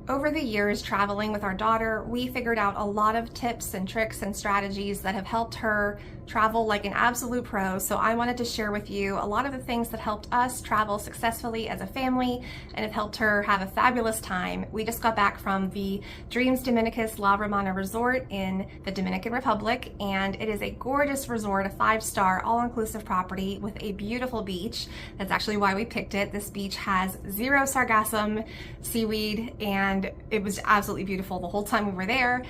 Over the years traveling with our daughter, we figured out a lot of tips and tricks and strategies that have helped her travel like an absolute pro. So I wanted to share with you a lot of the things that helped us travel successfully as a family and have helped her have a fabulous time. We just got back from the Dreams Dominicus La Romana resort in the Dominican Republic, and it is a gorgeous resort, a 5-star all-inclusive property with a beautiful beach. That's actually why we picked it. This beach has zero sargassum seaweed, and it was absolutely beautiful the whole time we were there.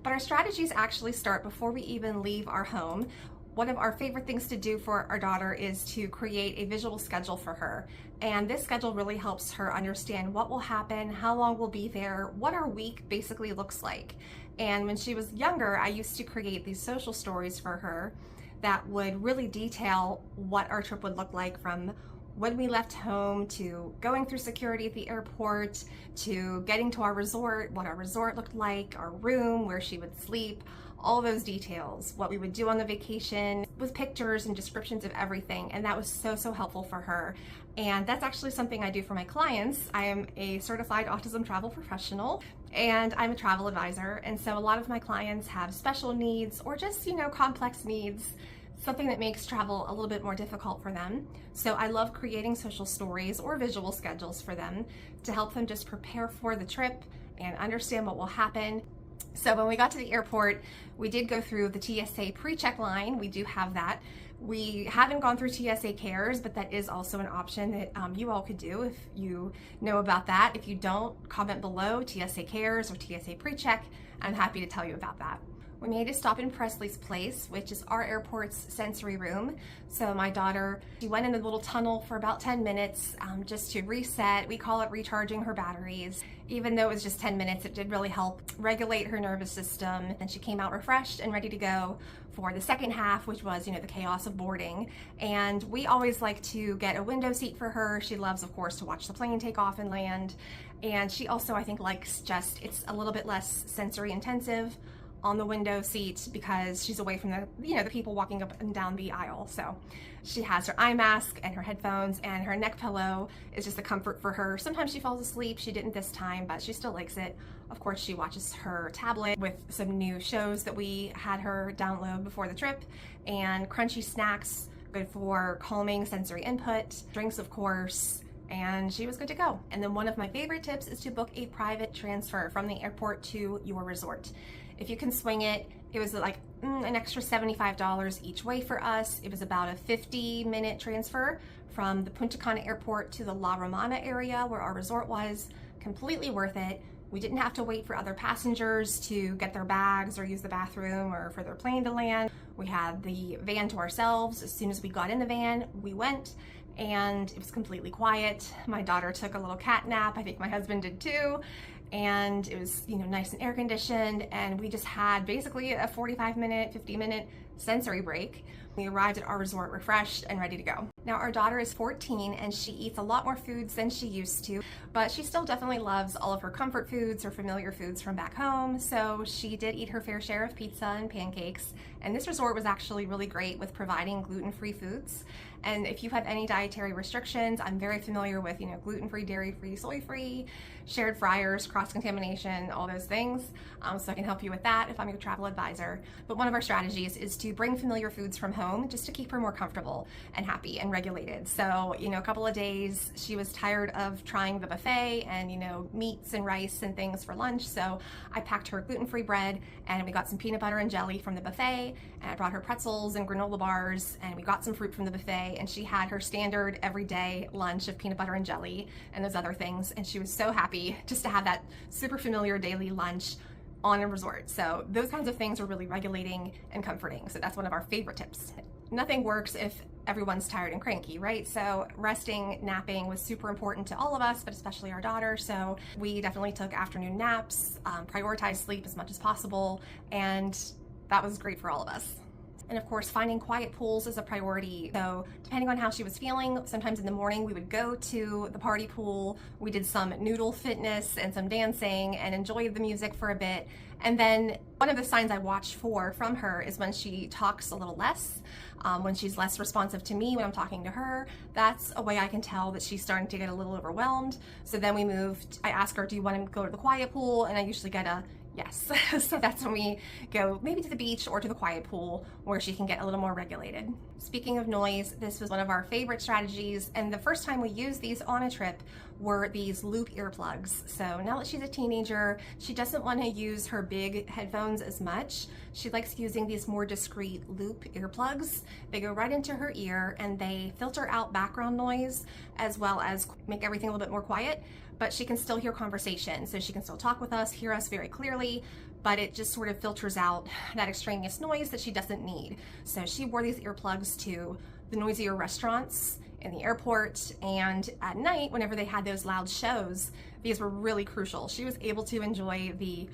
But our strategies actually start before we even leave our home. One of our favorite things to do for our daughter is to create a visual schedule for her. And this schedule really helps her understand what will happen, how long we'll be there, what our week basically looks like. And when she was younger, I used to create these social stories for her that would really detail what our trip would look like, from when we left home to going through security at the airport to getting to our resort, what our resort looked like, our room, where she would sleep, all those details, what we would do on the vacation, with pictures and descriptions of everything. And that was so helpful for her. And that's actually something I do for my clients. I am a certified autism travel professional, and I'm a travel advisor. And so a lot of my clients have special needs or just, complex needs, something that makes travel a little bit more difficult for them. So I love creating social stories or visual schedules for them to help them just prepare for the trip and understand what will happen. So when we got to the airport, we did go through the TSA pre-check line. We do have that. We haven't gone through TSA Cares, but that is also an option that you all could do if you know about that. If you don't, comment below TSA Cares or TSA pre-check. I'm happy to tell you about that. We made a stop in Presley's Place, which is our airport's sensory room. So my daughter, she went in a little tunnel for about 10 minutes just to reset. We call it recharging her batteries. Even though it was just 10 minutes, it did really help regulate her nervous system. And she came out refreshed and ready to go for the second half, which was, the chaos of boarding. And we always like to get a window seat for her. She loves, of course, to watch the plane take off and land. And she also, I think, likes it's a little bit less sensory intensive on the window seat because she's away from the people walking up and down the aisle. So she has her eye mask and her headphones, and her neck pillow is just a comfort for her. Sometimes she falls asleep. She didn't this time, but she still likes it. Of course, she watches her tablet with some new shows that we had her download before the trip, and crunchy snacks, good for calming sensory input, drinks, of course, and she was good to go. And then one of my favorite tips is to book a private transfer from the airport to your resort. If you can swing it, it was like an extra $75 each way for us. It was about a 50-minute transfer from the Punta Cana airport to the La Romana area where our resort was. Completely worth it. We didn't have to wait for other passengers to get their bags or use the bathroom or for their plane to land. We had the van to ourselves. As soon as we got in the van, we went, and it was completely quiet. My daughter took a little cat nap. I think my husband did too. And it was, nice and air conditioned, and we just had basically a 45-minute, 50-minute sensory break. We arrived at our resort refreshed and ready to go. Now, our daughter is 14 and she eats a lot more foods than she used to, but she still definitely loves all of her comfort foods or familiar foods from back home. So she did eat her fair share of pizza and pancakes. And this resort was actually really great with providing gluten-free foods. And if you have any dietary restrictions, I'm very familiar with, gluten-free, dairy-free, soy-free, shared fryers, cross-contamination, all those things. So I can help you with that if I'm your travel advisor. But one of our strategies is to bring familiar foods from home just to keep her more comfortable and happy and regulated. So, a couple of days she was tired of trying the buffet and, meats and rice and things for lunch. So I packed her gluten-free bread, and we got some peanut butter and jelly from the buffet, and I brought her pretzels and granola bars, and we got some fruit from the buffet, and she had her standard everyday lunch of peanut butter and jelly and those other things. And she was so happy just to have that super familiar daily lunch on a resort. So those kinds of things are really regulating and comforting. So that's one of our favorite tips. Nothing works if everyone's tired and cranky, right? So resting, napping was super important to all of us, but especially our daughter. So we definitely took afternoon naps, prioritized sleep as much as possible, and that was great for all of us. And of course, finding quiet pools is a priority. So depending on how she was feeling, sometimes in the morning we would go to the party pool. We did some noodle fitness and some dancing and enjoyed the music for a bit. And then one of the signs I watch for from her is when she talks a little less, when she's less responsive to me when I'm talking to her. That's a way I can tell that she's starting to get a little overwhelmed. So then we moved, I ask her, do you want to go to the quiet pool? And I usually get a yes. So that's when we go maybe to the beach or to the quiet pool where she can get a little more regulated. Speaking of noise, this was one of our favorite strategies, and the first time we used these on a trip were these loop earplugs. So now that she's a teenager, she doesn't want to use her big headphones as much. She likes using these more discreet loop earplugs. They go right into her ear and they filter out background noise as well as make everything a little bit more quiet, but she can still hear conversation. So she can still talk with us, hear us very clearly, but it just sort of filters out that extraneous noise that she doesn't need. So she wore these earplugs to the noisier restaurants in the airport, and at night, whenever they had those loud shows, these were really crucial. She was able to enjoy the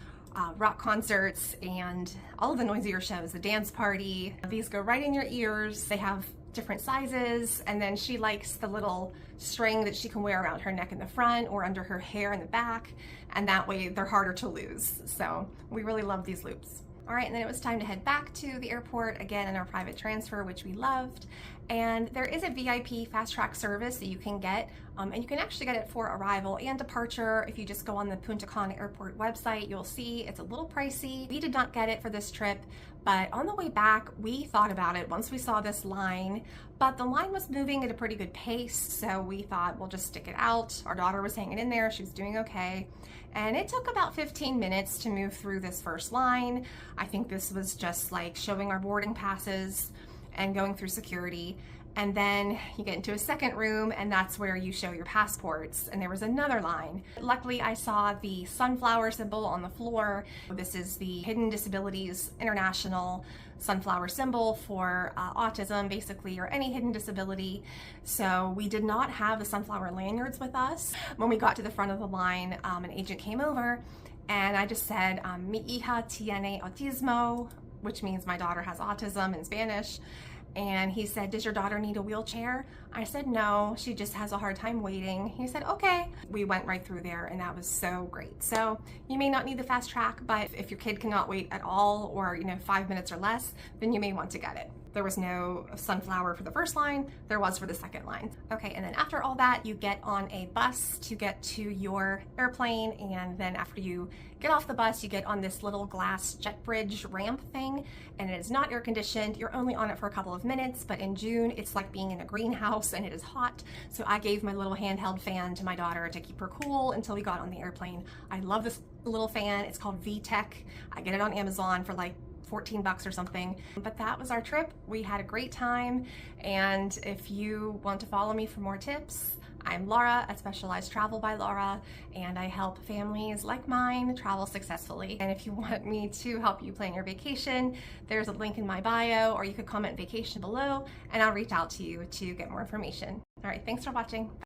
rock concerts and all of the noisier shows, the dance party. These go right in your ears. They have different sizes, and then she likes the little string that she can wear around her neck in the front or under her hair in the back, and that way they're harder to lose. So we really love these loops. All right, and then it was time to head back to the airport, again in our private transfer, which we loved. And there is a VIP fast track service that you can get, and you can actually get it for arrival and departure. If you just go on the Punta Cana airport website, you'll see it's a little pricey. We did not get it for this trip, but on the way back, we thought about it once we saw this line, but the line was moving at a pretty good pace, so we thought we'll just stick it out. Our daughter was hanging in there, she was doing okay. And it took about 15 minutes to move through this first line. I think this was just like showing our boarding passes and going through security. And then you get into a second room, and that's where you show your passports. And there was another line. Luckily, I saw the sunflower symbol on the floor. This is the Hidden Disabilities International sunflower symbol for autism, basically, or any hidden disability. So we did not have the sunflower lanyards with us. When we got to the front of the line, an agent came over, and I just said, mi hija tiene autismo, which means my daughter has autism in Spanish. And he said, does your daughter need a wheelchair? I said, no, she just has a hard time waiting. He said, okay. We went right through there, and that was so great. So you may not need the fast track, but if your kid cannot wait at all, or 5 minutes or less, then you may want to get it. There was no sunflower for the first line, there was for the second line. Okay, and then after all that, you get on a bus to get to your airplane, and then after you get off the bus, you get on this little glass jet bridge ramp thing, and it is not air conditioned. You're only on it for a couple of minutes, but in June, it's like being in a greenhouse and it is hot. So I gave my little handheld fan to my daughter to keep her cool until we got on the airplane. I love this little fan. It's called VTech. I get it on Amazon for like 14 bucks or something. But that was our trip. We had a great time. And if you want to follow me for more tips, I'm Laura at Specialized Travel by Laura, and I help families like mine travel successfully. And if you want me to help you plan your vacation, there's a link in my bio, or you could comment vacation below, and I'll reach out to you to get more information. All right, thanks for watching.